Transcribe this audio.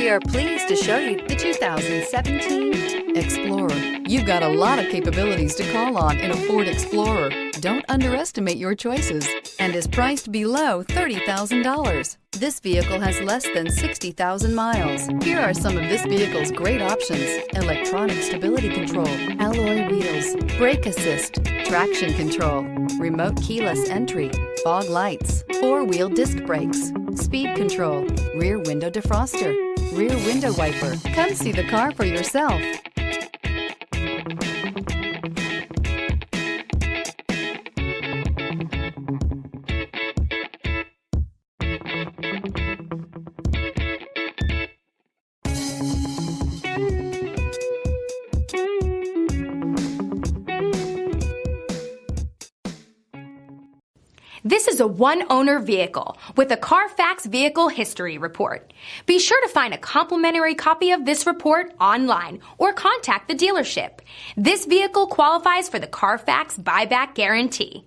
We are pleased to show you the 2017 Explorer. You've got a lot of capabilities to call on in a Ford Explorer. Don't underestimate your choices and is priced below $30,000. This vehicle has less than 60,000 miles. Here are some of this vehicle's great options: electronic stability control, alloy wheels, brake assist, traction control, remote keyless entry, fog lights, four-wheel disc brakes, speed control, rear window defroster, rear window wiper. Come see the car for yourself. This is a one-owner vehicle with a Carfax Vehicle History Report. Be sure to find a complimentary copy of this report online or contact the dealership. This vehicle qualifies for the Carfax Buyback Guarantee.